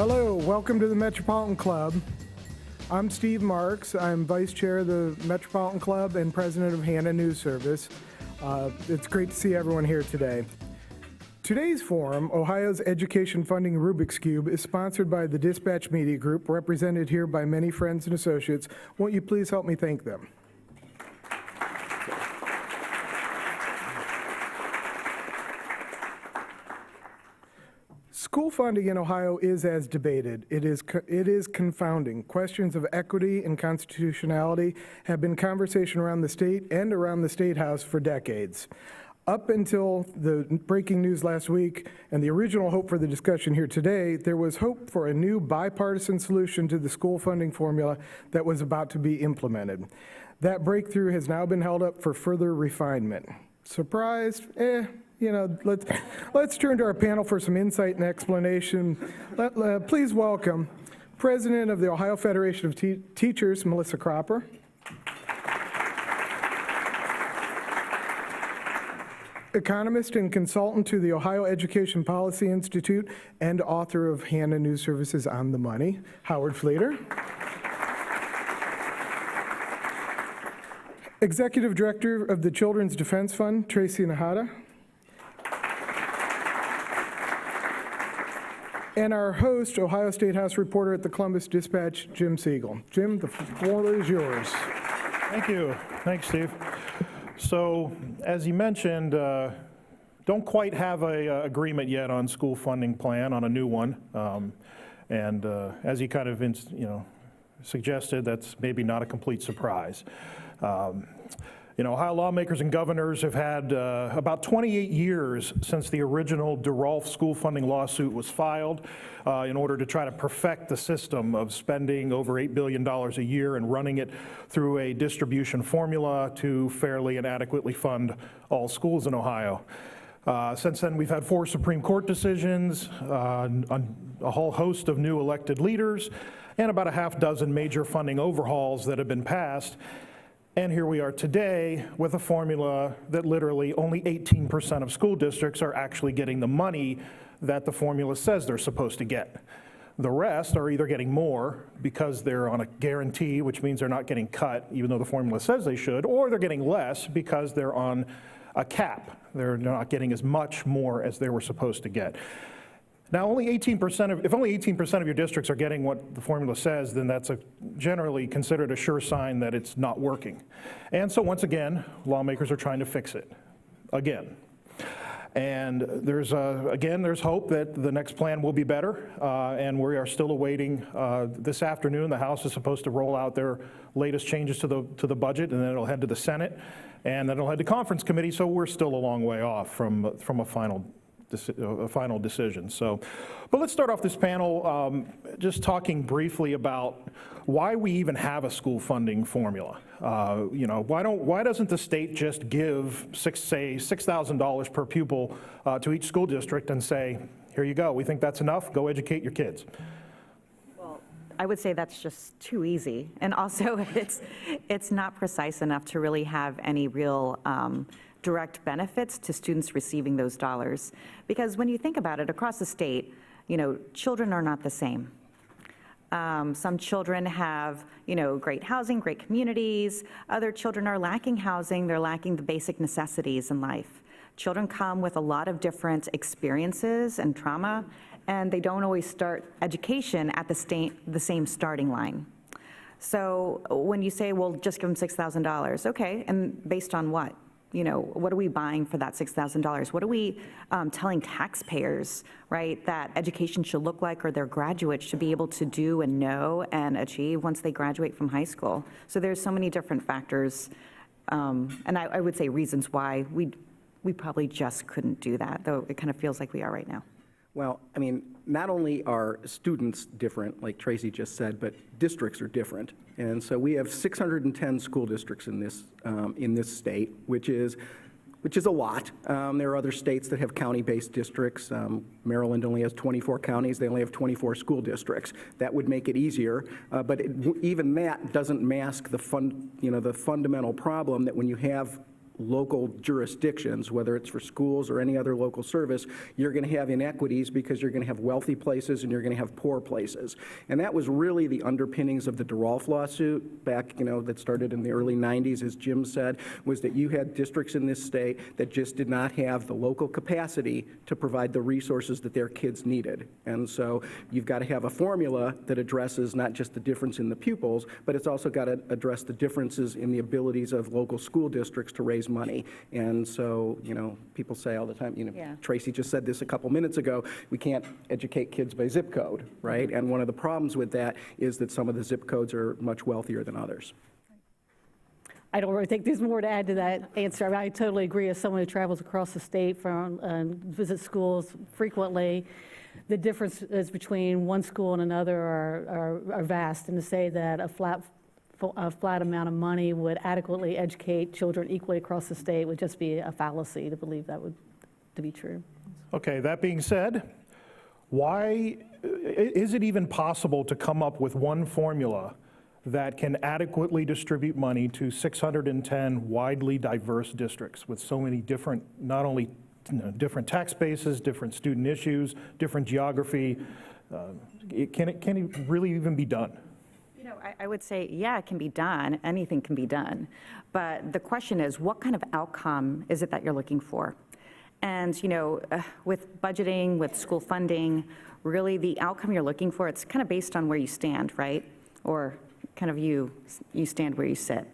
Hello, welcome to the Metropolitan Club. I'm Steve Marks. I'm Vice Chair of the Metropolitan Club and President of Hannah News Service. It's great to see everyone here today. Today's forum, Ohio's Education Funding Rubik's Cube, is sponsored by the Dispatch Media Group, represented here by many friends and associates. Won't you please help me thank them? School funding in Ohio is as debated. It is confounding. Questions of equity and constitutionality have been conversation around the state and around the Statehouse for decades. Up until the breaking news last week and the original hope for the discussion here today, there was hope for a new bipartisan solution to the school funding formula that was about to be implemented. That breakthrough has now been held up for further refinement. Surprised? You know, let's turn to our panel for some insight and explanation. Please welcome President of the Ohio Federation of Teachers, Melissa Cropper. Economist and consultant to the Ohio Education Policy Institute and author of Hannah News Service's On the Money, Howard Fleeter. Executive Director of the Children's Defense Fund, Tracy Nájera. And our host, Ohio Statehouse reporter at the Columbus Dispatch, Jim Siegel. Jim, the floor is yours. Thank you. Thanks, Steve. So, as you mentioned, don't quite have an agreement yet on school funding plan, on a new one. As you kind of suggested, that's maybe not a complete surprise. Ohio lawmakers and governors have had about 28 years since the original DeRolf school funding lawsuit was filed in order to try to perfect the system of spending over $8 billion a year and running it through a distribution formula to fairly and adequately fund all schools in Ohio. Since then, we've had 4 Supreme Court decisions, a whole host of new elected leaders, and about a half dozen major funding overhauls that have been passed. And here we are today with a formula that literally only 18% of school districts are actually getting the money that the formula says they're supposed to get. The rest are either getting more because they're on a guarantee, which means they're not getting cut even though the formula says they should, or they're getting less because they're on a cap. They're not getting as much more as they were supposed to get. Now, if only 18% of your districts are getting what the formula says, then that's generally considered a sure sign that it's not working. And so once again, lawmakers are trying to fix it again. And there's hope that the next plan will be better, and we are still awaiting. This afternoon, the House is supposed to roll out their latest changes to the budget, and then it'll head to the Senate, and then it'll head to conference committee. So we're still a long way off from a final decision. But let's start off this panel just talking briefly about why we even have a school funding formula. Why doesn't the state just give say $6,000 per pupil to each school district and say, here you go, we think that's enough, go educate your kids? Well, I would say that's just too easy, and also it's not precise enough to really have any real direct benefits to students receiving those dollars. Because when you think about it, across the state, children are not the same. Some children have, great housing, great communities. Other children are lacking housing. They're lacking the basic necessities in life. Children come with a lot of different experiences and trauma, and they don't always start education at the same starting line. So when you say, well, just give them $6,000, okay, and based on what? What are we buying for that $6,000? What are we telling taxpayers, right, that education should look like, or their graduates should be able to do and know and achieve once they graduate from high school? So there's so many different factors, and I would say reasons why we probably just couldn't do that, though it kind of feels like we are right now. Well, I mean, not only are students different, like Tracy just said, but districts are different. And so we have 610 school districts in this state, which is a lot. There are other states that have county-based districts. Maryland only has 24 counties. They only have 24 school districts. That would make it easier, but even that doesn't mask the fundamental problem that when you have local jurisdictions, whether it's for schools or any other local service, you're going to have inequities because you're going to have wealthy places and you're going to have poor places. And that was really the underpinnings of the DeRolf lawsuit back, that started in the early 90s, as Jim said, was that you had districts in this state that just did not have the local capacity to provide the resources that their kids needed. And so you've got to have a formula that addresses not just the difference in the pupils, but it's also got to address the differences in the abilities of local school districts to raise money. And so, people say all the time, Yeah. Tracy just said this a couple minutes ago, we can't educate kids by zip code, right? And one of the problems with that is that some of the zip codes are much wealthier than others. I don't really think there's more to add to that answer. I mean, I totally agree. As someone who travels across the state from visits schools frequently, the differences between one school and another are vast. And to say that a flat amount of money would adequately educate children equally across the state would just be a fallacy to believe that to be true. Okay, that being said, why is it even possible to come up with one formula that can adequately distribute money to 610 widely diverse districts with so many different, not only different tax bases, different student issues, different geography? Can it really even be done? I would say, yeah, it can be done. Anything can be done. But the question is, what kind of outcome is it that you're looking for? And, with budgeting, with school funding, really the outcome you're looking for, it's kind of based on where you stand, right? Or kind of you stand where you sit.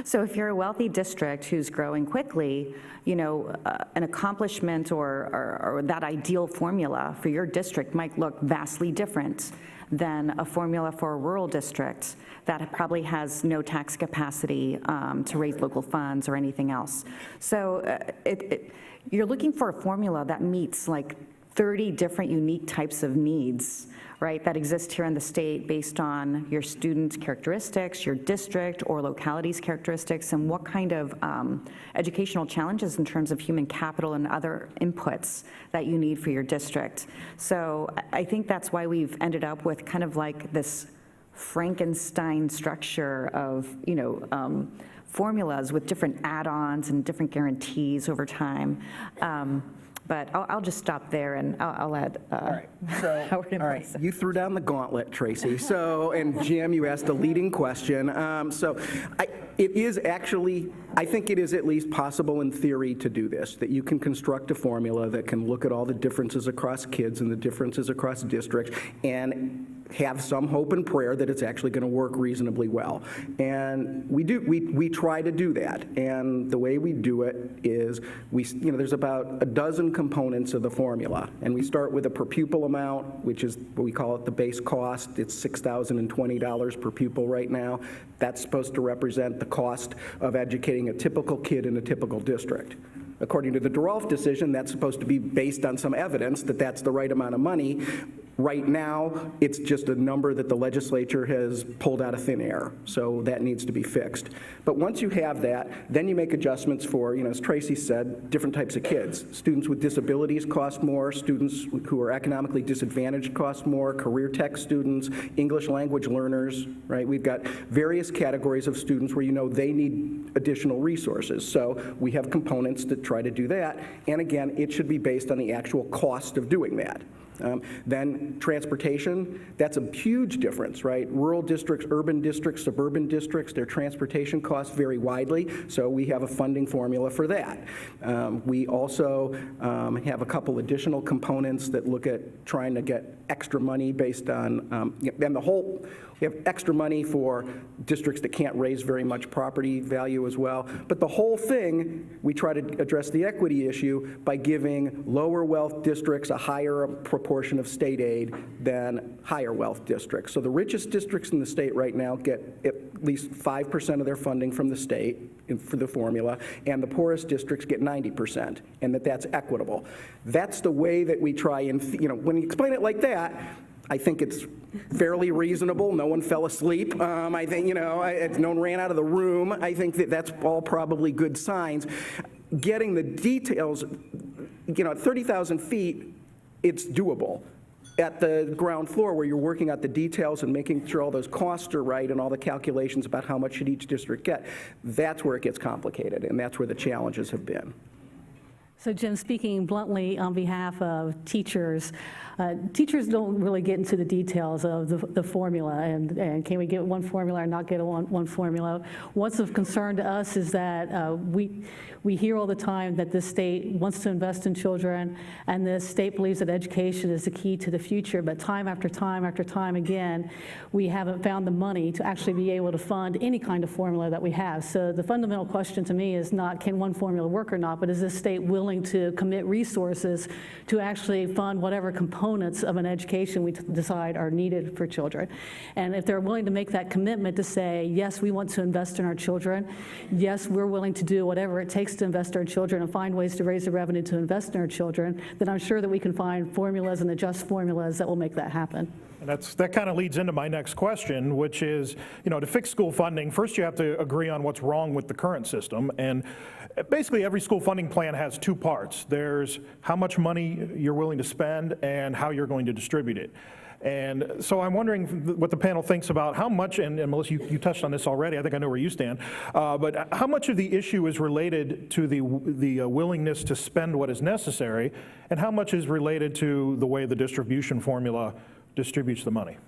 So if you're a wealthy district who's growing quickly, an accomplishment or that ideal formula for your district might look vastly different than a formula for a rural district that probably has no tax capacity to raise local funds or anything else. So you're looking for a formula that meets like 30 different unique types of needs, right, that exist here in the state based on your student characteristics, your district or locality's characteristics, and what kind of educational challenges in terms of human capital and other inputs that you need for your district. So I think that's why we've ended up with kind of like this Frankenstein structure of, formulas with different add-ons and different guarantees over time. But I'll just stop there and I'll add Howard and All right, Melissa. you threw down the gauntlet, Tracy. And Jim, you asked a leading question. It is actually, I think it is at least possible in theory to do this, that you can construct a formula that can look at all the differences across kids and the differences across districts and have some hope and prayer that it's actually going to work reasonably well. And we try to do that. And the way we do it is there's about a dozen components of the formula. And we start with a per pupil amount, which is what we call it the base cost. It's $6,020 per pupil right now. That's supposed to represent the cost of educating a typical kid in a typical district. According to the DeRolf decision, that's supposed to be based on some evidence that that's the right amount of money. Right now, it's just a number that the legislature has pulled out of thin air, so that needs to be fixed. But once you have that, then you make adjustments for, as Tracy said, different types of kids. Students with disabilities cost more, students who are economically disadvantaged cost more, career tech students, English language learners, right? We've got various categories of students where they need additional resources. So we have components that try to do that, and again, it should be based on the actual cost of doing that. Then transportation, that's a huge difference, right? Rural districts, urban districts, suburban districts, their transportation costs vary widely, so we have a funding formula for that. We also have a couple additional components that look at trying to get extra money based on, we have extra money for districts that can't raise very much property value as well. But the whole thing, we try to address the equity issue by giving lower wealth districts a higher proportion of state aid than higher wealth districts. So the richest districts in the state right now get at least 5% of their funding from the state for the formula, and the poorest districts get 90%, and that's equitable. That's the way that we try and, when you explain it like that, I think it's fairly reasonable. No one fell asleep. I think, no one ran out of the room. I think that's all probably good signs. Getting the details, at 30,000 feet, it's doable. at the ground floor where you're working out the details and making sure all those costs are right and all the calculations about how much should each district get, that's where it gets complicated, and that's where the challenges have been. So Jim, speaking bluntly on behalf of teachers, teachers don't really get into the details of the formula and can we get one formula or not get one formula. What's of concern to us is that we hear all the time that this state wants to invest in children and this state believes that education is the key to the future, but time after time after time again, we haven't found the money to actually be able to fund any kind of formula that we have. So the fundamental question to me is not can one formula work or not, but is this state willing to commit resources to actually fund whatever components of an education we decide are needed for children. And if they're willing to make that commitment to say, yes, we want to invest in our children, yes, we're willing to do whatever it takes to invest in our children and find ways to raise the revenue to invest in our children, then I'm sure that we can find formulas and adjust formulas that will make that happen. And that kind of leads into my next question, which is, to fix school funding, first you have to agree on what's wrong with the current system. And basically every school funding plan has two parts. There's how much money you're willing to spend and how you're going to distribute it. And so I'm wondering what the panel thinks about how much, and Melissa, you touched on this already, I think I know where you stand, but how much of the issue is related to the willingness to spend what is necessary, and how much is related to the way the distribution formula distributes the money?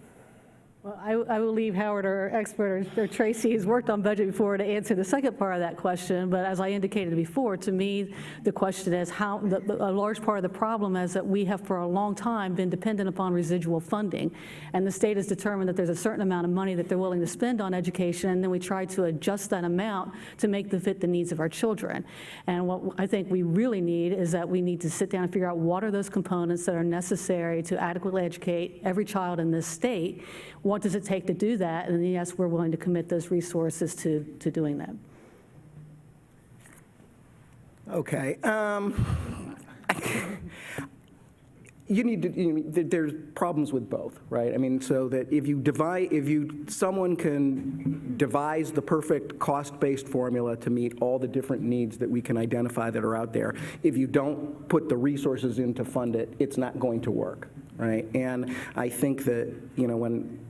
Well, I will leave Howard, our expert, or Tracy, who's worked on budget before, to answer the second part of that question. But as I indicated before, to me, the question is how a large part of the problem is that we have for a long time been dependent upon residual funding. And the state has determined that there's a certain amount of money that they're willing to spend on education, and then we try to adjust that amount to make them fit the needs of our children. And what I think we really need is that we need to sit down and figure out what are those components that are necessary to adequately educate every child in this state. What does it take to do that? And yes, we're willing to commit those resources to doing that. Okay. There's problems with both, right? I mean, so that someone can devise the perfect cost-based formula to meet all the different needs that we can identify that are out there. If you don't put the resources in to fund it, it's not going to work, right? And I think that, when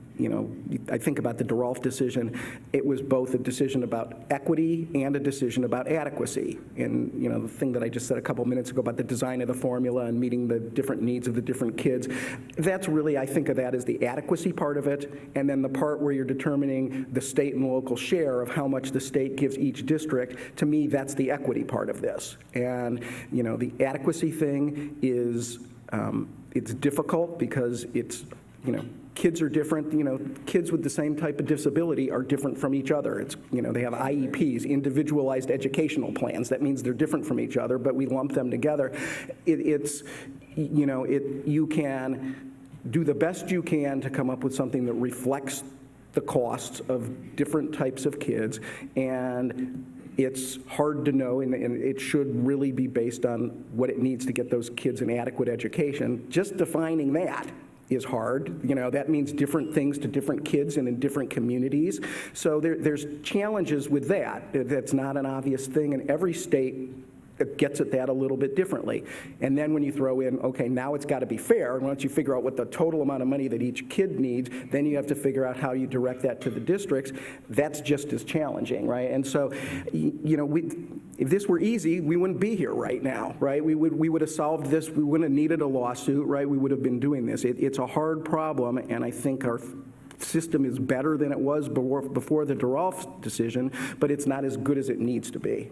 I think about the DeRolf decision, it was both a decision about equity and a decision about adequacy. And, the thing that I just said a couple minutes ago about the design of the formula and meeting the different needs of the different kids, that's really, I think of that as the adequacy part of it, and then the part where you're determining the state and local share of how much the state gives each district. To me, that's the equity part of this. And, the adequacy thing is, it's difficult because it's, kids are different. Kids with the same type of disability are different from each other. It's, they have IEPs, individualized educational plans. That means they're different from each other, but we lump them together. You can do the best you can to come up with something that reflects the costs of different types of kids, and it's hard to know, and it should really be based on what it needs to get those kids an adequate education. Just defining that is hard. That means different things to different kids and in different communities. So there's challenges with that. That's not an obvious thing, and every state gets at that a little bit differently. And then when you throw in, okay, now it's got to be fair, and once you figure out what the total amount of money that each kid needs, then you have to figure out how you direct that to the districts. That's just as challenging, right? And so, if this were easy, we wouldn't be here right now, right? We would have solved this. We wouldn't have needed a lawsuit, right? We would have been doing this. It's a hard problem, and I think our system is better than it was before the DeRolf decision, but it's not as good as it needs to be.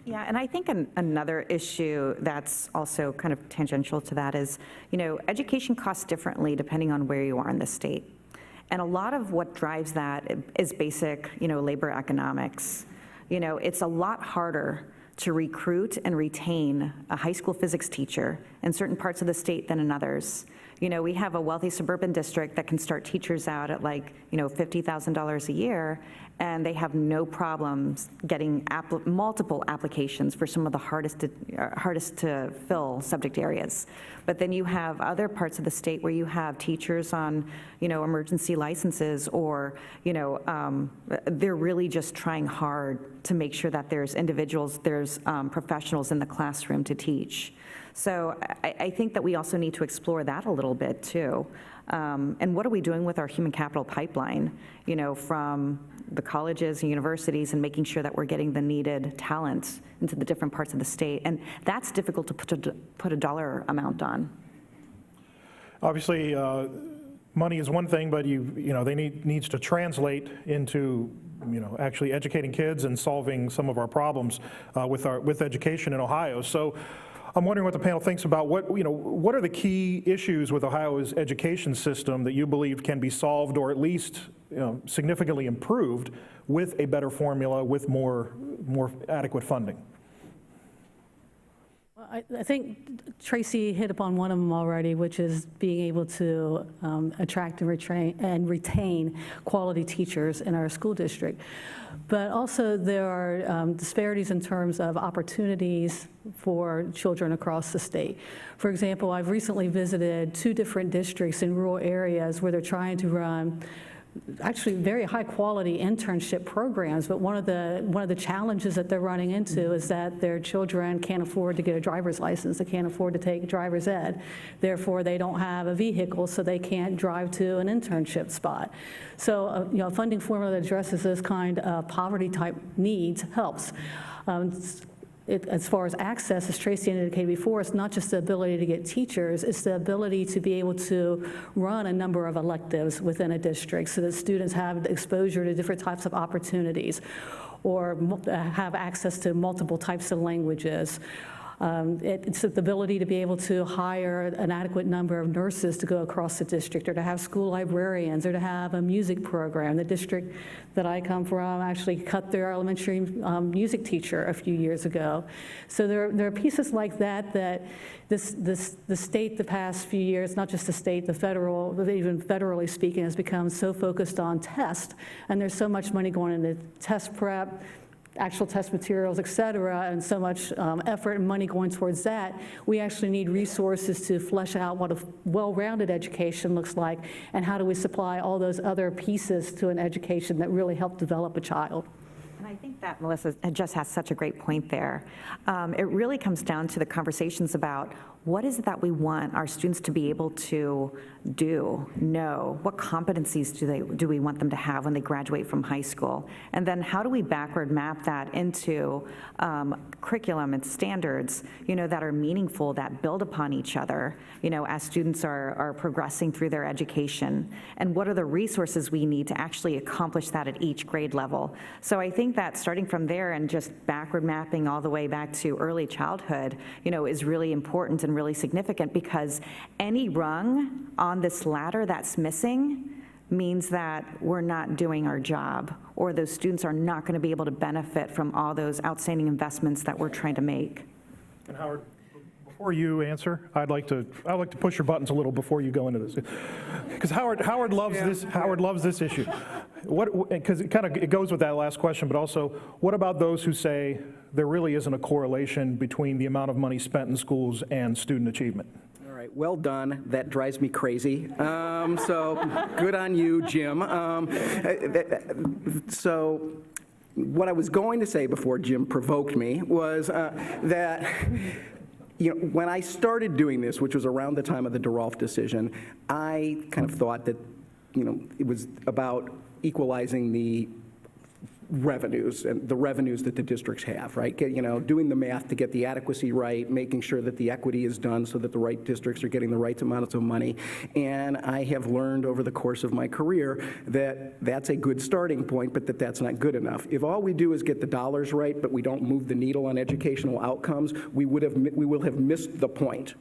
Yeah, and I think another issue that's also kind of tangential to that is, education costs differently depending on where you are in the state. And a lot of what drives that is basic, labor economics. It's a lot harder to recruit and retain a high school physics teacher in certain parts of the state than in others. We have a wealthy suburban district that can start teachers out at $50,000 a year, and they have no problems getting multiple applications for some of the hardest to fill subject areas. But then you have other parts of the state where you have teachers on, emergency licenses, or, they're really just trying hard to make sure that there's professionals in the classroom to teach. So I think that we also need to explore that a little bit too. And what are we doing with our human capital pipeline, from the colleges and universities, and making sure that we're getting the needed talent into the different parts of the state? And that's difficult to put a dollar amount on. Obviously, money is one thing, but they needs to translate into actually educating kids and solving some of our problems with education in Ohio. So I'm wondering what the panel thinks about what are the key issues with Ohio's education system that you believe can be solved, or at least significantly improved, with a better formula, with more adequate funding? I think Tracy hit upon one of them already, which is being able to attract and retain quality teachers in our school district. But also there are disparities in terms of opportunities for children across the state. For example, I've recently visited 2 different districts in rural areas where they're trying to run actually very high quality internship programs, but one of the challenges that they're running into is that their children can't afford to get a driver's license. They can't afford to take driver's ed. Therefore, they don't have a vehicle, so they can't drive to an internship spot. So, a funding formula that addresses this kind of poverty type needs helps. As far as access, as Tracy indicated before, it's not just the ability to get teachers, it's the ability to be able to run a number of electives within a district so that students have exposure to different types of opportunities, or have access to multiple types of languages. It's the ability to be able to hire an adequate number of nurses to go across the district, or to have school librarians, or to have a music program. The district that I come from actually cut their elementary music teacher a few years ago. So there are pieces like that the state the past few years, not just the state, the federal, but even federally speaking, has become so focused on test, and there's so much money going into test prep, actual test materials, et cetera, and so much effort and money going towards that. We actually need resources to flesh out what a well-rounded education looks like, and how do we supply all those other pieces to an education that really help develop a child. And I think that Melissa just has such a great point there. It really comes down to the conversations about what is it that we want our students to be able to know? What competencies do we want them to have when they graduate from high school? And then how do we backward map that into curriculum and standards, that are meaningful, that build upon each other, as students are progressing through their education? And what are the resources we need to actually accomplish that at each grade level? So I think that starting from there and just backward mapping all the way back to early childhood, is really important and really significant, because any rung on this ladder that's missing means that we're not doing our job, or those students are not going to be able to benefit from all those outstanding investments that we're trying to make. And Howard, before you answer, I'd like to push your buttons a little before you go into this, because Howard loves this. Howard loves this issue. Because it goes with that last question, but also, what about those who say there really isn't a correlation between the amount of money spent in schools and student achievement? All right, well done. That drives me crazy. So good on you, Jim. So what I was going to say before Jim provoked me was that when I started doing this, which was around the time of the DeRolf decision, I kind of thought that it was about equalizing the revenues and the revenues that the districts have, right? Doing the math to get the adequacy right, making sure that the equity is done so that the right districts are getting the right amounts of money. And I have learned over the course of my career that that's a good starting point, but that's not good enough. If all we do is get the dollars right, but we don't move the needle on educational outcomes, we will have missed the point.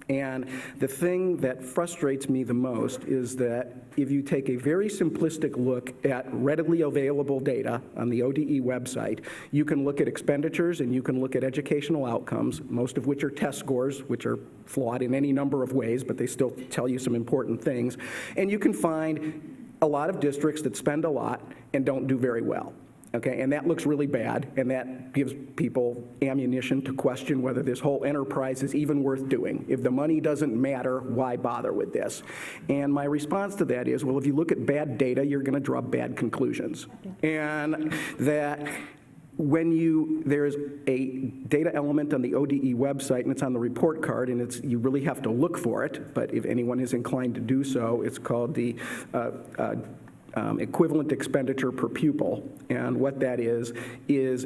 And the thing that frustrates me the most is that if you take a very simplistic look at readily available data on the ODE website, you can look at expenditures and you can look at educational outcomes, most of which are test scores, which are flawed in any number of ways, but they still tell you some important things. And you can find a lot of districts that spend a lot and don't do very well. Okay, and that looks really bad, and that gives people ammunition to question whether this whole enterprise is even worth doing. If the money doesn't matter, why bother with this? And my response to that is, well, if you look at bad data, you're going to draw bad conclusions. And that there's a data element on the ODE website, and it's on the report card, and you really have to look for it, but if anyone is inclined to do so, it's called the equivalent expenditure per pupil. And what that is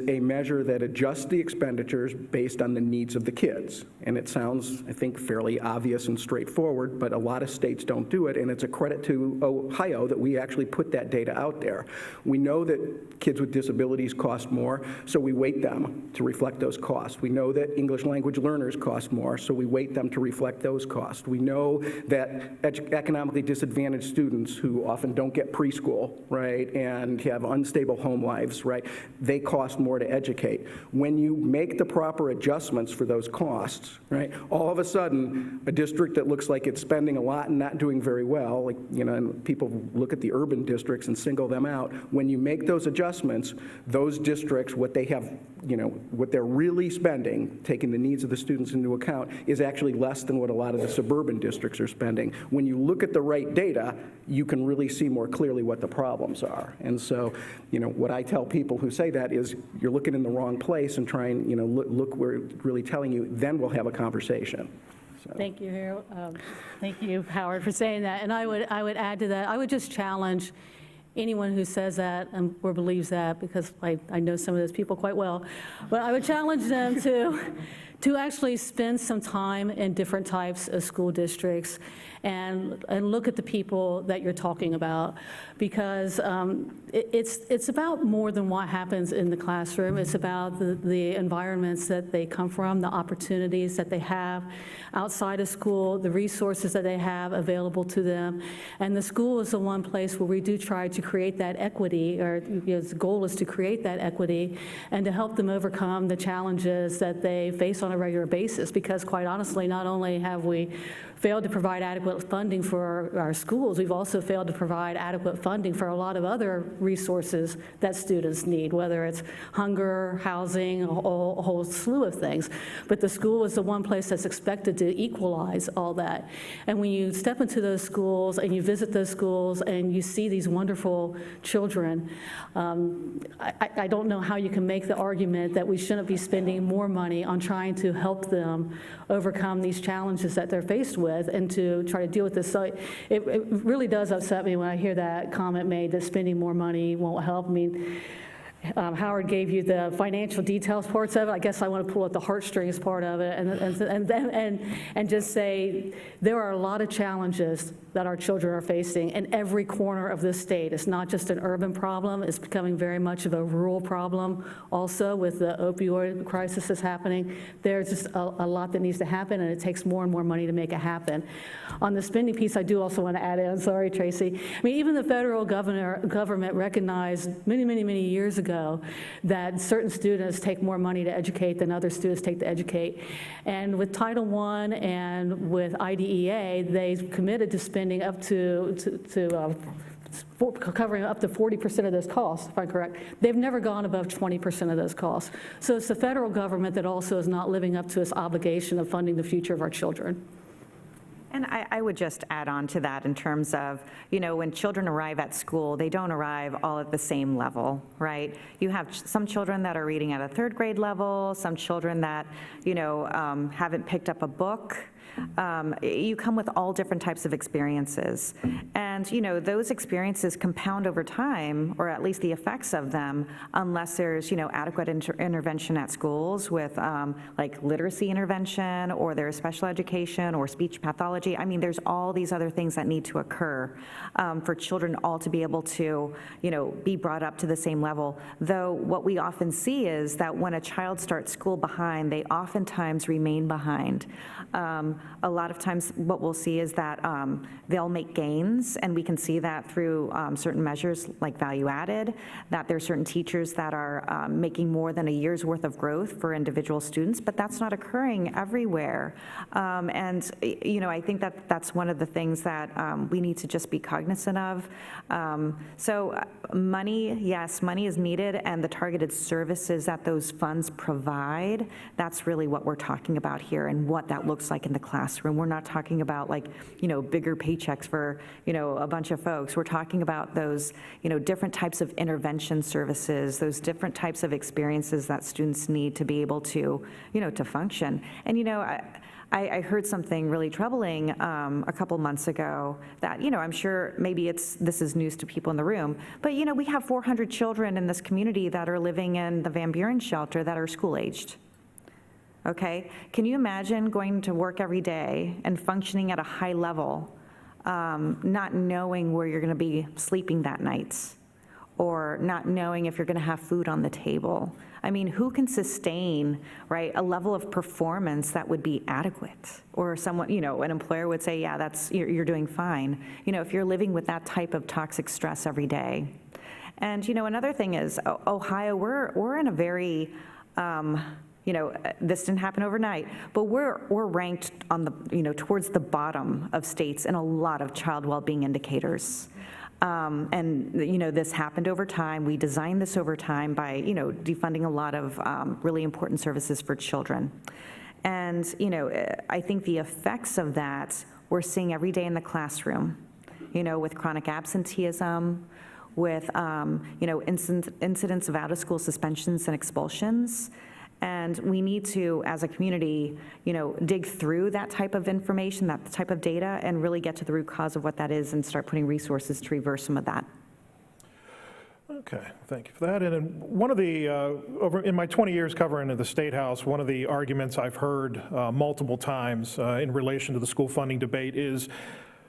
a measure that adjusts the expenditures based on the needs of the kids. And it sounds, I think, fairly obvious and straightforward, but a lot of states don't do it, and it's a credit to Ohio that we actually put that data out there. We know that kids with disabilities cost more, so we weight them to reflect those costs. We know that English language learners cost more, so we weight them to reflect those costs. We know that economically disadvantaged students who often don't get preschool, right, and have unstable home lives, right, they cost more to educate. When you make the proper adjustments for those costs, right, all of a sudden, a district that looks like it's spending a lot and not doing very well, like, and people look at the urban districts and single them out, when you make those adjustments, those districts, what they have, what they're really spending, taking the needs of the students into account, is actually less than what a lot of the suburban districts are spending. When you look at the right data, you can really see more clearly what the problems are. And so, what I tell people who say that is, you're looking in the wrong place and try and, look where it's really telling you, then we'll have a conversation. So. Thank you, Harold. Thank you, Howard, for saying that. And I would add to that, I would just challenge anyone who says that or believes that, because I know some of those people quite well, but I would challenge them to actually spend some time in different types of school districts and look at the people that you're talking about, because it's about more than what happens in the classroom. It's about the environments that they come from, the opportunities that they have outside of school, the resources that they have available to them. And the school is the one place where we do try to create that equity, or the goal is to create that equity and to help them overcome the challenges that they face on a regular basis. Because quite honestly, not only have we failed to provide adequate funding for our schools, we've also failed to provide adequate funding for a lot of other resources that students need, whether it's hunger, housing, a whole slew of things. But the school is the one place that's expected to equalize all that. And when you step into those schools and you visit those schools and you see these wonderful children, I don't know how you can make the argument that we shouldn't be spending more money on trying to help them overcome these challenges that they're faced with and to try to deal with this. So it really does upset me when I hear that comment made that spending more money won't help. I mean, Howard gave you the financial details parts of it. I guess I want to pull out the heartstrings part of it and just say there are a lot of challenges that our children are facing in every corner of this state. It's not just an urban problem. It's becoming very much of a rural problem also, with the opioid crisis that's happening. There's just a lot that needs to happen, and it takes more and more money to make it happen. On the spending piece, I do also want to add in, sorry, Tracy. I mean, even the federal government recognized many years ago that certain students take more money to educate than other students take to educate. And with Title I and with IDEA, they committed to spending up covering up to 40% of those costs, if I'm correct. They've never gone above 20% of those costs. So it's the federal government that also is not living up to its obligation of funding the future of our children. And I would just add on to that in terms of, when children arrive at school, they don't arrive all at the same level, right? You have some children that are reading at a third grade level, some children that, haven't picked up a book. You come with all different types of experiences. And, those experiences compound over time, or at least the effects of them, unless there's, adequate intervention at schools with like literacy intervention, or there's special education or speech pathology. I mean, there's all these other things that need to occur for children all to be able to, be brought up to the same level. Though what we often see is that when a child starts school behind, they oftentimes remain behind. a lot of times what we'll see is that they'll make gains, and we can see that through certain measures like value added, that there's certain teachers that are making more than a year's worth of growth for individual students, but that's not occurring everywhere. And, you know, I think that that's one of the things that we need to just be cognizant of. So money, yes, money is needed, and the targeted services that those funds provide, that's really what we're talking about here and what that looks like in the classroom. We're not talking about, like, you know, bigger paychecks for, you know, a bunch of folks. We're talking about those, you know, different types of intervention services, those different types of experiences that students need to be able to, you know, to function. And, you know, I heard something really troubling a couple months ago that, you know, I'm sure maybe this is news to people in the room, but, you know, we have 400 children in this community that are living in the Van Buren shelter that are school-aged. Okay? Can you imagine going to work every day and functioning at a high level, not knowing where you're going to be sleeping that night, or not knowing if you're going to have food on the table? I mean, who can sustain, right, a level of performance that would be adequate? Or someone, you know, an employer would say, yeah, you're doing fine. You know, if you're living with that type of toxic stress every day. And, you know, another thing is, Ohio, we're in a very, you know, this didn't happen overnight, but we're ranked on the, you know, towards the bottom of states in a lot of child well-being indicators. And, you know, this happened over time. We designed this over time by, you know, defunding a lot of really important services for children. And, you know, I think the effects of that we're seeing every day in the classroom, you know, with chronic absenteeism, with, you know, incidents of out-of-school suspensions and expulsions. And we need to, as a community, you know, dig through that type of information, that type of data, and really get to the root cause of what that is and start putting resources to reverse some of that. Okay, thank you for that. And then one of the, over in my 20 years covering the Statehouse, one of the arguments I've heard multiple times in relation to the school funding debate is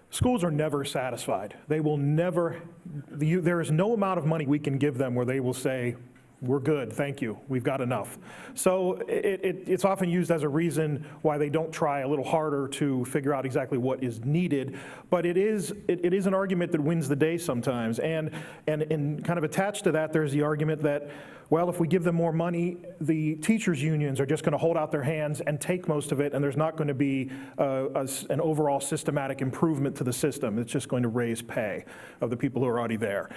schools are never satisfied. They will never, there is no amount of money we can give them where they will say, we're good, thank you, we've got enough. So it's often used as a reason why they don't try a little harder to figure out exactly what is needed, but it is an argument that wins the day sometimes. And kind of attached to that, there's the argument that, well, if we give them more money, the teachers' unions are just going to hold out their hands and take most of it, and there's not going to be an overall systematic improvement to the system. It's just going to raise pay of the people who are already there.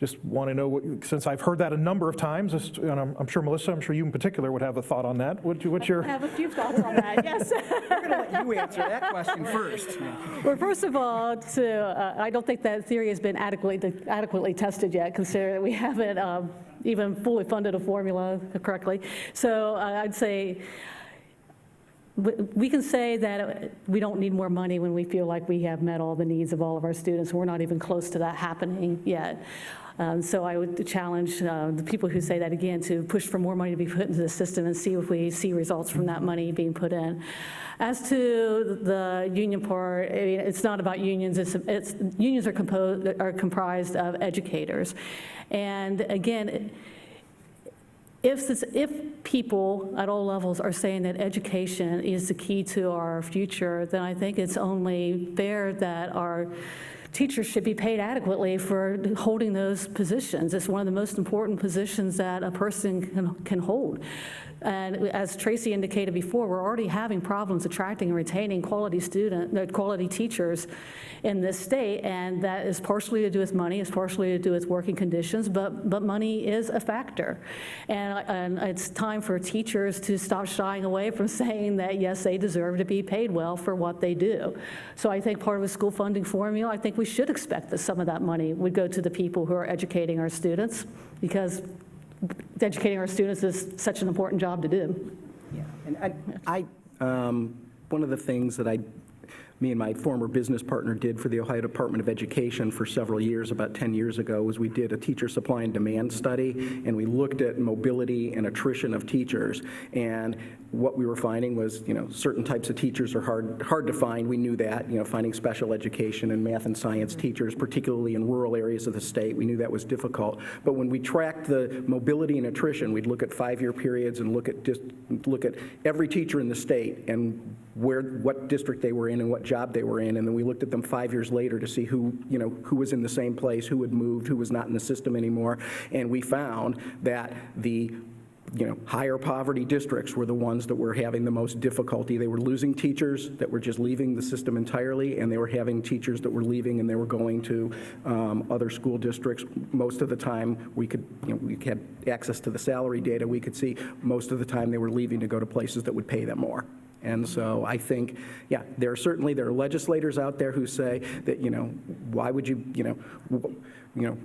Just want to know, since I've heard that a number of times, and I'm sure, Melissa, I'm sure you in particular would have a thought on that. What's your? I have a few thoughts on that, yes. We're going to let you answer that question first. Well, first of all, I don't think that theory has been adequately tested yet, considering that we haven't even fully funded a formula correctly. So I'd say we can say that we don't need more money when we feel like we have met all the needs of all of our students. We're not even close to that happening yet. So I would challenge the people who say that again to push for more money to be put into the system and see if we see results from that money being put in. As to the union part, I mean, it's not about unions. Unions are comprised of educators, and again, if people at all levels are saying that education is the key to our future, then I think it's only fair that our teachers should be paid adequately for holding those positions. It's one of the most important positions that a person can hold. And as Tracy indicated before, we're already having problems attracting and retaining quality teachers in this state, and that is partially to do with money, it's partially to do with working conditions, but money is a factor. And it's time for teachers to stop shying away from saying that, yes, they deserve to be paid well for what they do. So I think part of the school funding formula, I think we should expect that some of that money would go to the people who are educating our students, because educating our students is such an important job to do. Yeah, and one of the things that me and my former business partner did for the Ohio Department of Education for several years, about 10 years ago, was we did a teacher supply and demand study, and we looked at mobility and attrition of teachers. And what we were finding was, you know, certain types of teachers are hard to find. We knew that, you know, finding special education and math and science teachers, particularly in rural areas of the state, we knew that was difficult. But when we tracked the mobility and attrition, we'd look at 5-year periods and look at every teacher in the state, and what district they were in and what job they were in, and then we looked at them 5 years later to see who was in the same place, who had moved, who was not in the system anymore, and we found that the higher poverty districts were the ones that were having the most difficulty. They were losing teachers that were just leaving the system entirely, and they were having teachers that were leaving and they were going to other school districts. Most of the time, we had access to the salary data. We could see most of the time they were leaving to go to places that would pay them more. And so I think, yeah, there are legislators out there who say that, why would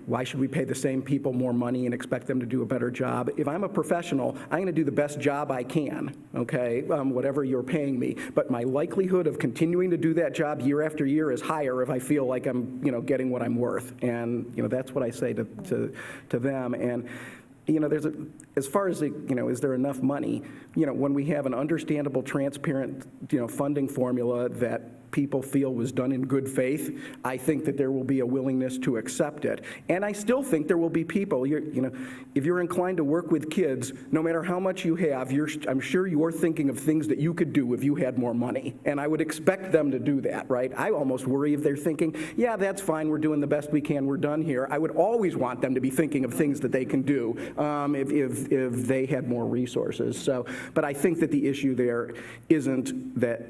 why should we pay the same people more money and expect them to do a better job? If I'm a professional, I'm going to do the best job I can, okay, whatever you're paying me. But my likelihood of continuing to do that job year after year is higher if I feel like I'm, getting what I'm worth. And, that's what I say to them. And, as far as, is there enough money? When we have an understandable, transparent, funding formula that people feel was done in good faith, I think that there will be a willingness to accept it. And I still think there will be people, if you're inclined to work with kids, no matter how much you have, I'm sure you're thinking of things that you could do if you had more money. And I would expect them to do that, right? I almost worry if they're thinking, yeah, that's fine, we're doing the best we can, we're done here. I would always want them to be thinking of things that they can do if they had more resources. So, but I think that the issue there isn't that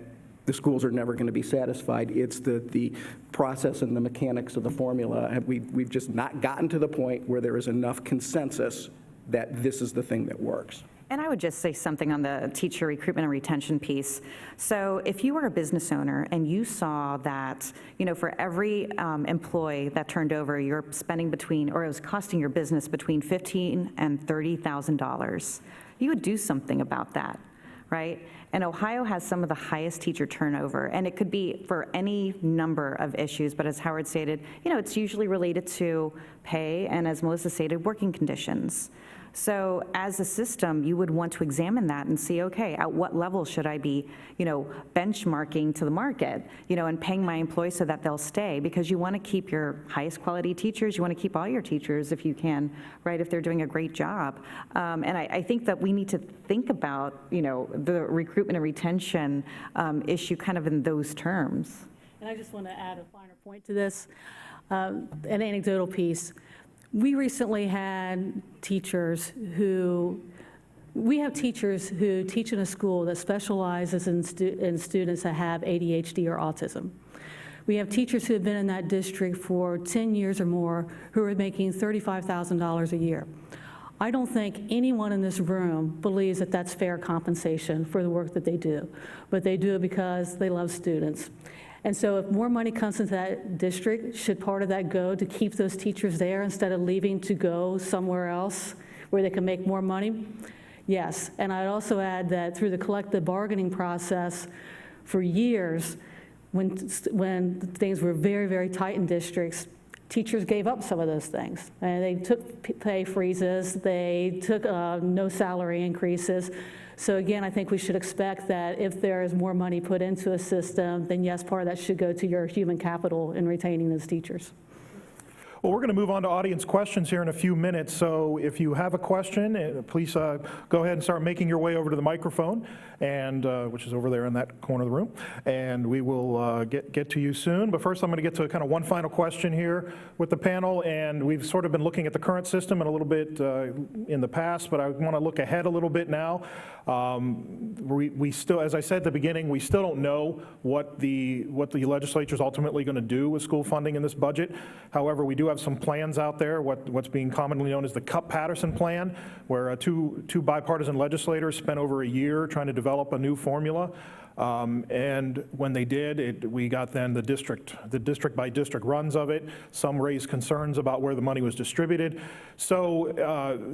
the schools are never going to be satisfied. It's the process and the mechanics of the formula. We've just not gotten to the point where there is enough consensus that this is the thing that works. And I would just say something on the teacher recruitment and retention piece. So if you were a business owner and you saw that, for every employee that turned over, you're spending or it was costing your business between $15,000 and $30,000, you would do something about that, right? And Ohio has some of the highest teacher turnover, and it could be for any number of issues, but as Howard stated, it's usually related to pay and, as Melissa stated, working conditions. So as a system, you would want to examine that and see, okay, at what level should I be, benchmarking to the market, and paying my employees so that they'll stay, because you want to keep your highest quality teachers, you want to keep all your teachers if you can, right, if they're doing a great job. And I think that we need to think about, the recruitment and retention issue kind of in those terms. And I just want to add a finer point to this, an anecdotal piece. We recently had teachers who teach in a school that specializes in students that have ADHD or autism. We have teachers who have been in that district for 10 years or more who are making $35,000 a year. I don't think anyone in this room believes that that's fair compensation for the work that they do, but they do it because they love students. And so if more money comes into that district, should part of that go to keep those teachers there instead of leaving to go somewhere else where they can make more money? Yes. And I'd also add that through the collective bargaining process for years, when things were very, very tight in districts, teachers gave up some of those things. And they took pay freezes, they took no salary increases. So again, I think we should expect that if there is more money put into a system, then yes, part of that should go to your human capital in retaining those teachers. Well, we're going to move on to audience questions here in a few minutes. So if you have a question, please go ahead and start making your way over to the microphone, and which is over there in that corner of the room, and we will get to you soon. But first, I'm going to get to kind of one final question here with the panel, and we've sort of been looking at the current system and a little bit in the past, but I want to look ahead a little bit now. We still, as I said at the beginning, we still don't know what the legislature is ultimately going to do with school funding in this budget. However, we do have some plans out there, what's being commonly known as the Cup Patterson Plan, where two bipartisan legislators spent over a year trying to develop a new formula. And when they did, we got then the district by district runs of it. Some raised concerns about where the money was distributed. So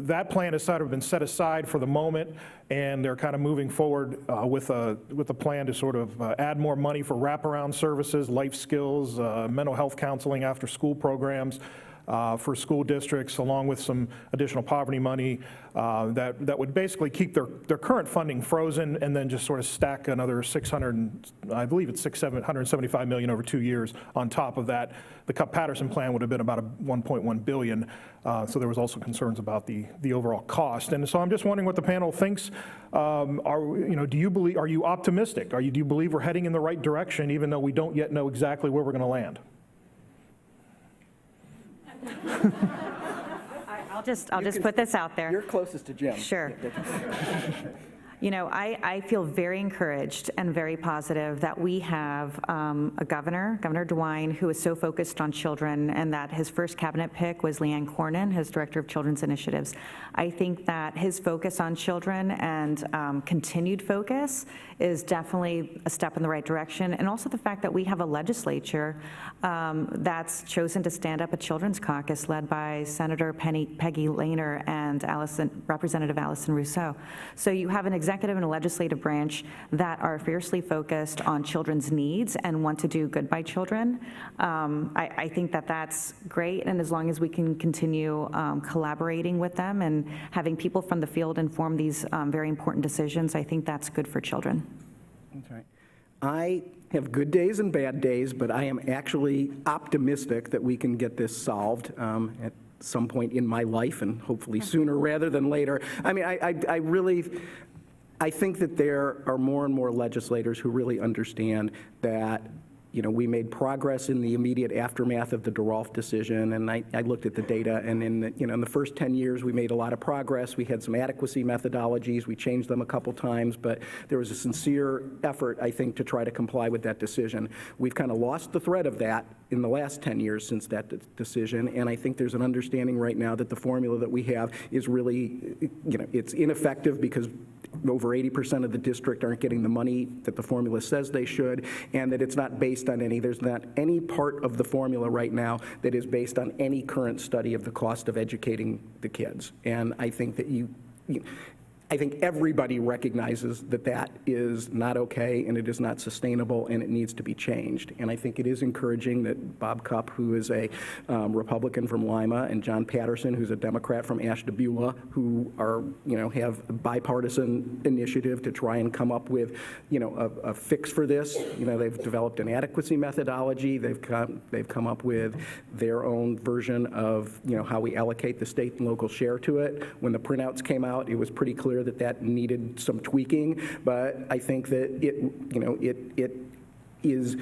that plan has sort of been set aside for the moment, and they're kind of moving forward with a plan to sort of add more money for wraparound services, life skills, mental health counseling, after school programs. for school districts, along with some additional poverty money that would basically keep their current funding frozen and then just sort of stack another 600, I believe it's 775 million over 2 years on top of that. The Cup Patterson Plan would have been about 1.1 billion. So there was also concerns about the overall cost. And so I'm just wondering what the panel thinks. Do you optimistic? Do you believe we're heading in the right direction, even though we don't yet know exactly where we're going to land? I'll just put this out there. You're closest to Jim. Sure. You know, I feel very encouraged and very positive that we have a Governor DeWine, who is so focused on children, and that his first cabinet pick was Leanne Cornyn, his Director of Children's Initiatives. I think that his focus on children and continued focus is definitely a step in the right direction, and also the fact that we have a legislature that's chosen to stand up a children's caucus led by Senator Peggy Lehner and Representative Allison Rousseau. So you have an executive and a legislative branch that are fiercely focused on children's needs and want to do good by children. I think that that's great, and as long as we can continue collaborating with them and having people from the field inform these very important decisions, I think that's good for children. That's right. I have good days and bad days, but I am actually optimistic that we can get this solved at some point in my life, and hopefully sooner rather than later. I mean, I think that there are more and more legislators who really understand that, you know, we made progress in the immediate aftermath of the DeRolf decision, and I looked at the data, and in the first 10 years we made a lot of progress. We had some adequacy methodologies, we changed them a couple times, but there was a sincere effort, I think, to try to comply with that decision. We've kind of lost the thread of that in the last 10 years since that decision, and I think there's an understanding right now that the formula that we have is really, you know, it's ineffective because over 80% of the district aren't getting the money that the formula says they should, and that it's not based on there's not any part of the formula right now that is based on any current study of the cost of educating the kids. And I think that I think everybody recognizes that that is not okay, and it is not sustainable, and it needs to be changed. And I think it is encouraging that Bob Cup, who is a Republican from Lima, and John Patterson, who's a Democrat from Ashtabula, who are, you know, have a bipartisan initiative to try and come up with, you know, a fix for this. You know, they've developed an adequacy methodology. They've come up with their own version of, you know, how we allocate the state and local share to it. When the printouts came out, it was pretty clear that needed some tweaking, but I think that it is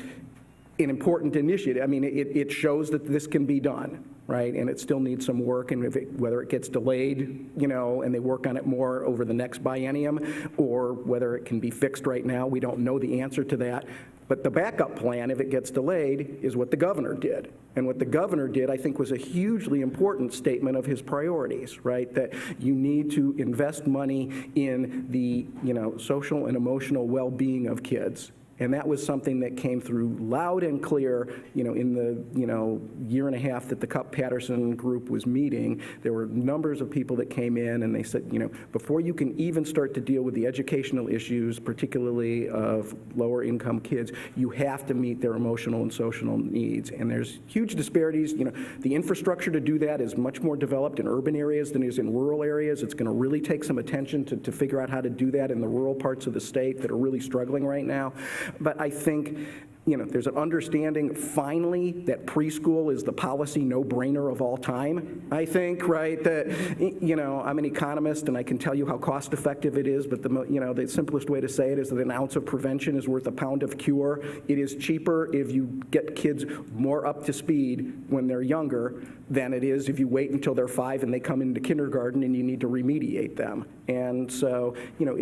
an important initiative. I mean, it shows that this can be done, right? And it still needs some work, and whether it gets delayed, you know, and they work on it more over the next biennium, or whether it can be fixed right now, we don't know the answer to that. But the backup plan, if it gets delayed, is what the governor did. And what the governor did, I think, was a hugely important statement of his priorities, right? That you need to invest money in the, you know, social and emotional well-being of kids. And that was something that came through loud and clear, you know, in the, you know, year and a half that the Cup Patterson group was meeting. There were numbers of people that came in, and they said, you know, before you can even start to deal with the educational issues, particularly of lower income kids, you have to meet their emotional and social needs. And there's huge disparities. You know, the infrastructure to do that is much more developed in urban areas than is in rural areas. It's going to really take some attention to figure out how to do that in the rural parts of the state that are really struggling right now. But I think, you know, there's an understanding finally that preschool is the policy no-brainer of all time, I think, right? That, you know, I'm an economist and I can tell you how cost-effective it is, but the simplest way to say it is that an ounce of prevention is worth a pound of cure. It is cheaper if you get kids more up to speed when they're younger than it is if you wait until they're 5 and they come into kindergarten and you need to remediate them. And so, you know,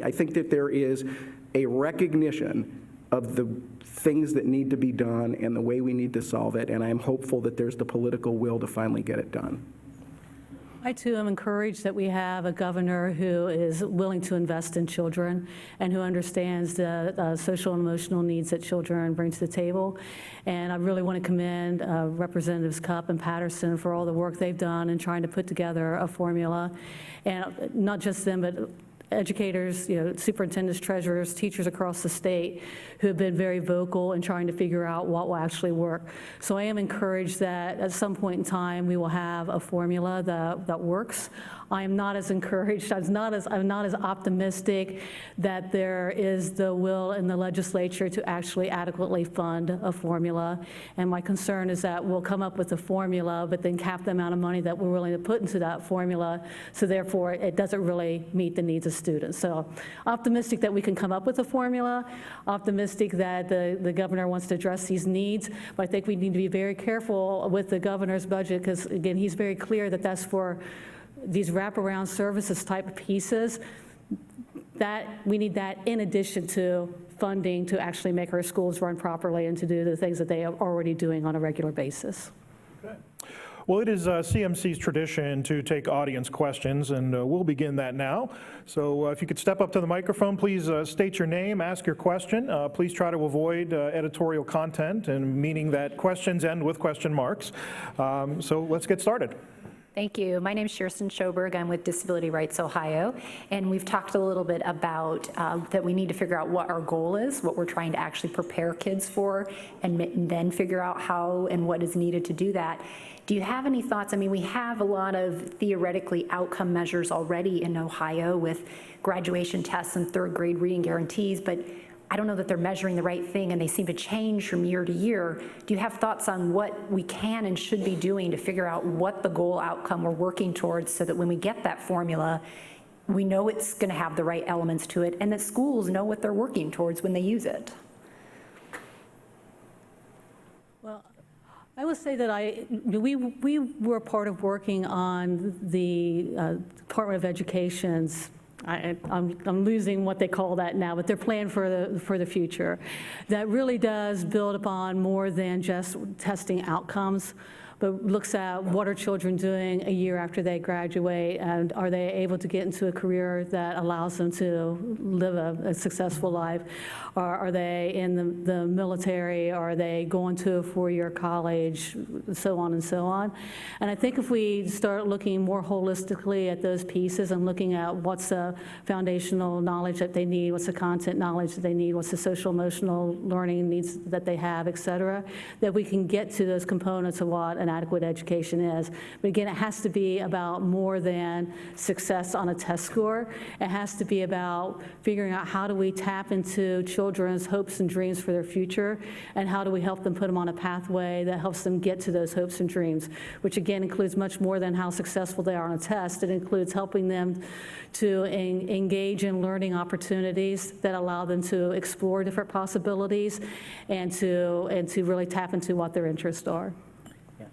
I think that there is a recognition of the things that need to be done and the way we need to solve it, and I'm hopeful that there's the political will to finally get it done. I, too, am encouraged that we have a governor who is willing to invest in children and who understands the social and emotional needs that children bring to the table. And I really want to commend Representatives Cup and Patterson for all the work they've done in trying to put together a formula. And not just them, but educators, superintendents, treasurers, teachers across the state who have been very vocal in trying to figure out what will actually work. So I am encouraged that at some point in time, we will have a formula that works. I am not as encouraged, I'm not as optimistic that there is the will in the legislature to actually adequately fund a formula. And my concern is that we'll come up with a formula, but then cap the amount of money that we're willing to put into that formula, so therefore it doesn't really meet the needs of students. So optimistic that we can come up with a formula, optimistic that the governor wants to address these needs, but I think we need to be very careful with the governor's budget, because again, he's very clear that that's for these wraparound services type pieces, that we need that in addition to funding to actually make our schools run properly and to do the things that they are already doing on a regular basis. Okay. Well, it is CMC's tradition to take audience questions, and we'll begin that now. So if you could step up to the microphone, please state your name, ask your question. Please try to avoid editorial content, and meaning that questions end with question marks. So let's get started. Thank you. My name is Sherston Schoberg. I'm with Disability Rights Ohio, and we've talked a little bit about that we need to figure out what our goal is, what we're trying to actually prepare kids for, and then figure out how and what is needed to do that. Do you have any thoughts? I mean, we have a lot of theoretically outcome measures already in Ohio with graduation tests and third grade reading guarantees, but I don't know that they're measuring the right thing, and they seem to change from year to year. Do you have thoughts on what we can and should be doing to figure out what the goal outcome we're working towards, so that when we get that formula, we know it's going to have the right elements to it, and that schools know what they're working towards when they use it? Well, I would say that we were part of working on the Department of Education's, I'm losing what they call that now, but their plan for the future that really does build upon more than just testing outcomes, but looks at what are children doing a year after they graduate, and are they able to get into a career that allows them to live a successful life? Or are they in the military? Are they going to a four-year college? So on and so on. And I think if we start looking more holistically at those pieces and looking at what's the foundational knowledge that they need, what's the content knowledge that they need, what's the social emotional learning needs that they have, et cetera, that we can get to those components of what an adequate education is. But again, it has to be about more than success on a test score. It has to be about figuring out how do we tap into children's hopes and dreams for their future, and how do we help them put them on a pathway that helps them get to those hopes and dreams, which again includes much more than how successful they are on a test. It includes helping them to engage in learning opportunities that allow them to explore different possibilities and to really tap into what their interests are.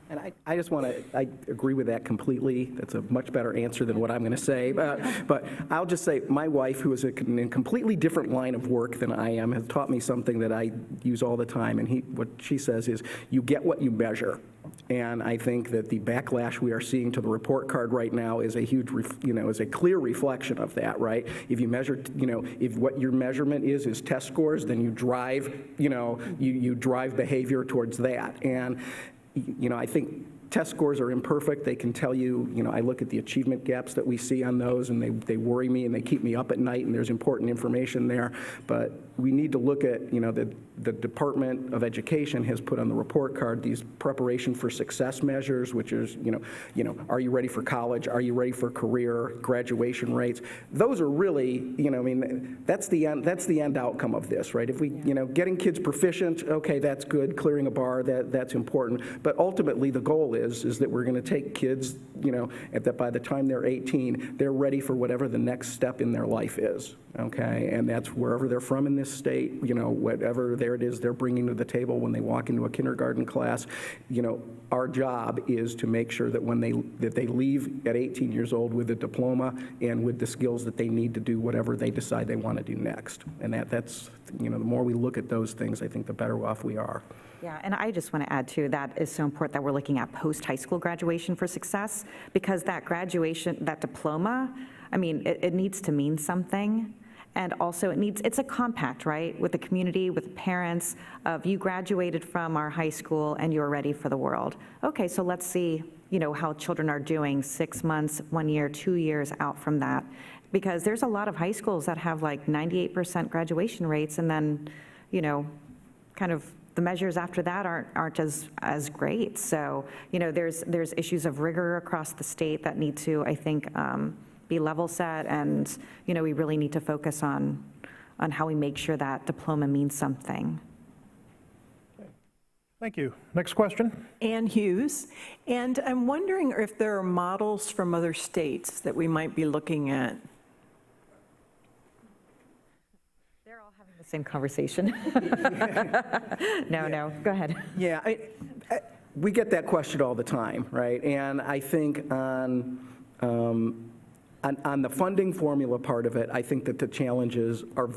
And I just want to, I agree with that completely. That's a much better answer than what I'm going to say. But I'll just say my wife, who is in a completely different line of work than I am, has taught me something that I use all the time. And what she says is, you get what you measure. And I think that the backlash we are seeing to the report card right now is a huge, is a clear reflection of that, right? If you measure, if what your measurement is test scores, then you drive, you drive behavior towards that. And I think test scores are imperfect. They can tell you, I look at the achievement gaps that we see on those, and they worry me and they keep me up at night, and there's important information there. But we need to look at, the Department of Education has put on the report card these preparation for success measures, which is, are you ready for college? Are you ready for career, graduation rates? Those are really, that's the end outcome of this, right? If we, getting kids proficient, okay, that's good. Clearing a bar, that's important. But ultimately, the goal is that we're going to take kids, that by the time they're 18, they're ready for whatever the next step in their life is, okay? And that's wherever they're from in this state, whatever there it is they're bringing to the table when they walk into a kindergarten class. Our job is to make sure that when they leave at 18 years old with a diploma and with the skills that they need to do whatever they decide they want to do next. And that's, the more we look at those things, I think the better off we are. Yeah, and I just want to add too, that is so important that we're looking at post-high school graduation for success, because that graduation, that diploma, it needs to mean something. And also it's a compact, right, with the community, with parents, of you graduated from our high school and you're ready for the world. Okay, so let's see, how children are doing 6 months, 1 year, 2 years out from that. because there's a lot of high schools that have like 98% graduation rates, and then, kind of the measures after that aren't as great. So, there's issues of rigor across the state that need to, I think, be level set, and, we really need to focus on how we make sure that diploma means something. Thank you. Next question. Ann Hughes, and I'm wondering if there are models from other states that we might be looking at. They're all having the same conversation. No, go ahead. Yeah, we get that question all the time, right? And I think on the funding formula part of it, I think that the challenges are,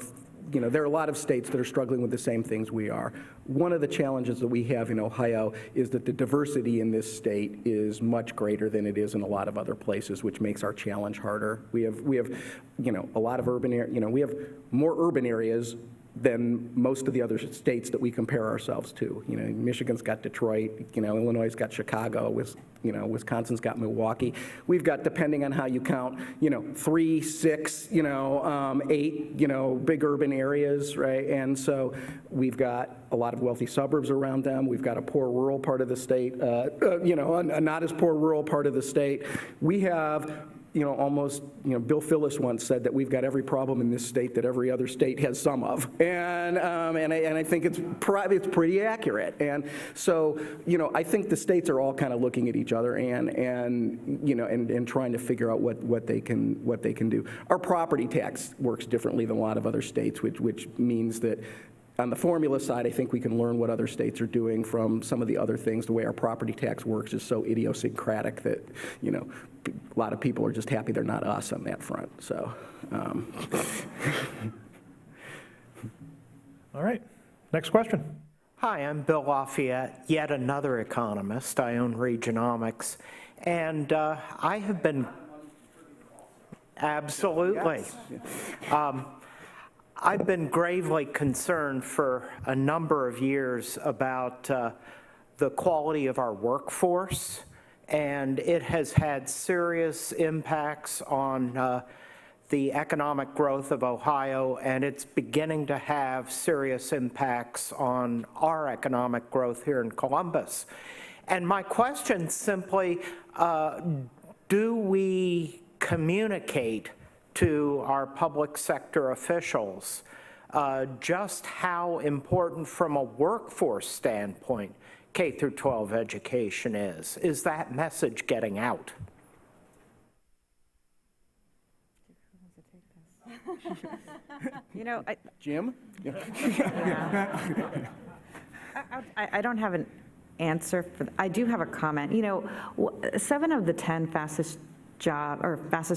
there are a lot of states that are struggling with the same things we are. One of the challenges that we have in Ohio is that the diversity in this state is much greater than it is in a lot of other places, which makes our challenge harder. We have a lot of urban areas, we have more urban areas than most of the other states that we compare ourselves to. Michigan's got Detroit, Illinois's got Chicago, Wisconsin's got Milwaukee. We've got, depending on how you count, 3, 6, 8, big urban areas, right? And so we've got a lot of wealthy suburbs around them. We've got a poor rural part of the state, a not as poor rural part of the state. We have almost, Bill Phillips once said that we've got every problem in this state that every other state has some of. And I think it's pretty accurate. And so, I think the states are all kind of looking at each other and trying to figure out what they can do. Our property tax works differently than a lot of other states, which means that on the formula side, I think we can learn what other states are doing from some of the other things. The way our property tax works is so idiosyncratic that, a lot of people are just happy they're not us on that front. So. All right. Next question. Hi, I'm Bill Lafayette, yet another economist. I own Regionomics, and I have been absolutely. Yes. I've been gravely concerned for a number of years about the quality of our workforce, and it has had serious impacts on the economic growth of Ohio, and it's beginning to have serious impacts on our economic growth here in Columbus. And my question simply, do we communicate to our public sector officials just how important from a workforce standpoint K through 12 education is? Is that message getting out? Jim? I don't have an answer for, I do have a comment. 7 of the 10 fastest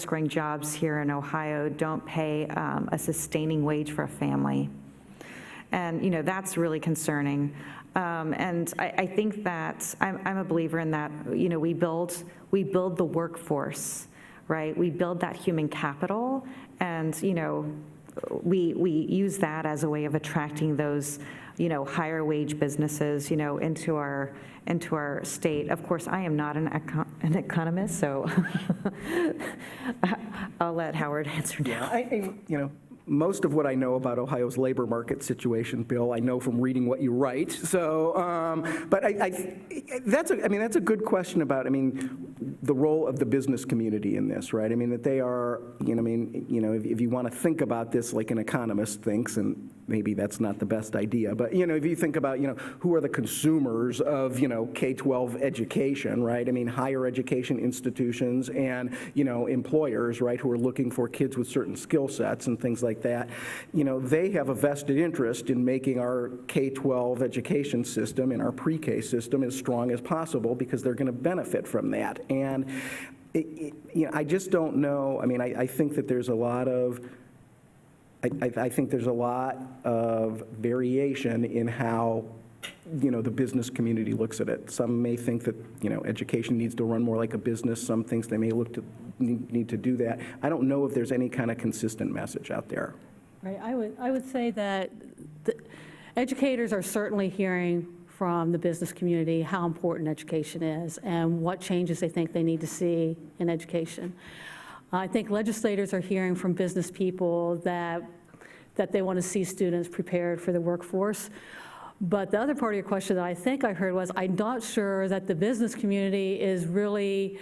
growing jobs here in Ohio don't pay a sustaining wage for a family. And, that's really concerning. And I think that I'm a believer in that, we build the workforce, right? We build that human capital, and, we use that as a way of attracting those, higher wage businesses, into our state. Of course, I am not an economist, so I'll let Howard answer now. Yeah, most of what I know about Ohio's labor market situation, Bill, I know from reading what you write. So, but that's a good question about, the role of the business community in this, right? That they are, if you want to think about this like an economist thinks, and maybe that's not the best idea, but, if you think about, who are the consumers of, K-12 education, right? Higher education institutions and, employers, right, who are looking for kids with certain skill sets and things like that. They have a vested interest in making our K-12 education system and our pre-K system as strong as possible, because they're going to benefit from that. And I just don't know. I think that there's a lot of I think there's a lot of variation in how the business community looks at it. Some may think that education needs to run more like a business. Some thinks they may need to do that. I don't know if there's any kind of consistent message out there. Right, I would say that the educators are certainly hearing from the business community how important education is and what changes they think they need to see in education. I think legislators are hearing from business people that they want to see students prepared for the workforce. But the other part of your question that I think I heard was, I'm not sure that the business community is really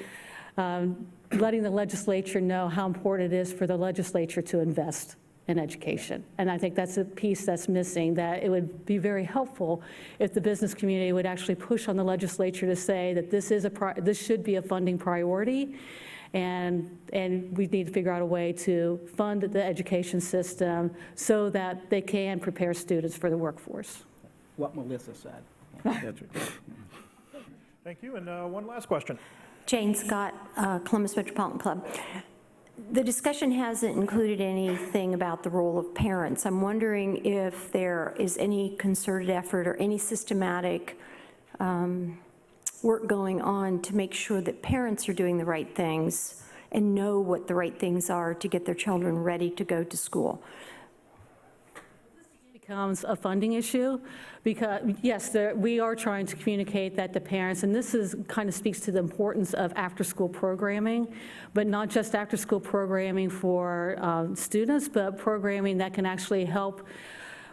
letting the legislature know how important it is for the legislature to invest in education. And I think that's a piece that's missing, that it would be very helpful if the business community would actually push on the legislature to say that this should be a funding priority, and we need to figure out a way to fund the education system so that they can prepare students for the workforce. What Melissa said. That's right. Thank you, and one last question. Jane Scott, Columbus Metropolitan Club. The discussion hasn't included anything about the role of parents. I'm wondering if there is any concerted effort or any systematic work going on to make sure that parents are doing the right things and know what the right things are to get their children ready to go to school. Becomes a funding issue, because yes, we are trying to communicate that to parents, and this is kind of speaks to the importance of after-school programming, but not just after-school programming for students, but programming that can actually help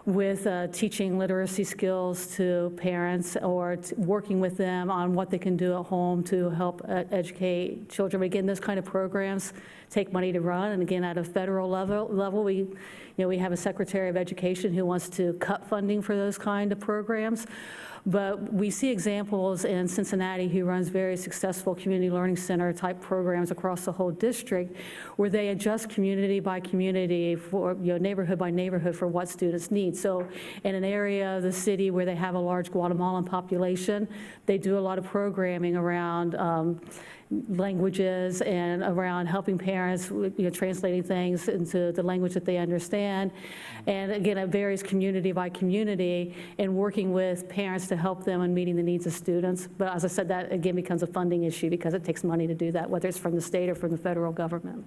with teaching literacy skills to parents, or working with them on what they can do at home to help educate children. But again, those kind of programs take money to run, and again, at a federal level, we have a Secretary of Education who wants to cut funding for those kind of programs. But we see examples in Cincinnati, who runs very successful community learning center type programs across the whole district, where they adjust community by community, for neighborhood by neighborhood, for what students need. So in an area of the city where they have a large Guatemalan population, they do a lot of programming around languages and around helping parents, translating things into the language that they understand. And again, it varies community by community, and working with parents to help them in meeting the needs of students. But as I said, that again becomes a funding issue, because it takes money to do that, whether it's from the state or from the federal government.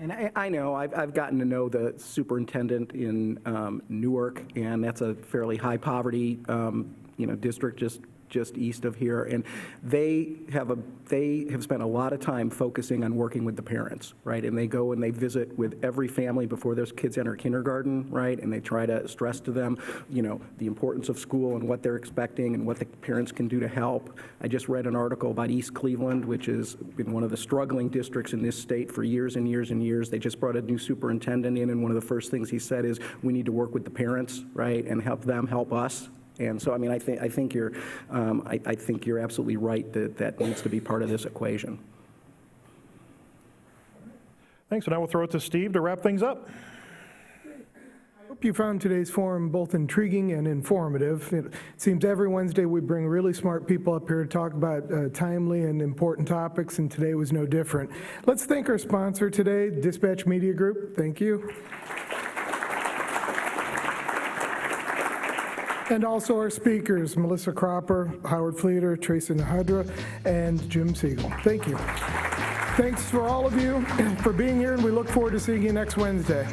And I know, I've gotten to know the superintendent in Newark, and that's a fairly high poverty, district just east of here, and they have spent a lot of time focusing on working with the parents, right? And they go and they visit with every family before their kids enter kindergarten, right? And they try to stress to them, the importance of school and what they're expecting and what the parents can do to help. I just read an article about East Cleveland, which has been one of the struggling districts in this state for years and years and years. They just brought a new superintendent in, and one of the first things he said is, we need to work with the parents, right? And help them help us. And so, I think you're absolutely right that needs to be part of this equation. Thanks, and now we'll throw it to Steve to wrap things up. I hope you found today's forum both intriguing and informative. It seems every Wednesday we bring really smart people up here to talk about timely and important topics, and today was no different. Let's thank our sponsor today, Dispatch Media Group. Thank you. And also our speakers, Melissa Cropper, Howard Fleeter, Tracy Nájera, and Jim Siegel. Thank you. Thanks for all of you for being here, and we look forward to seeing you next Wednesday.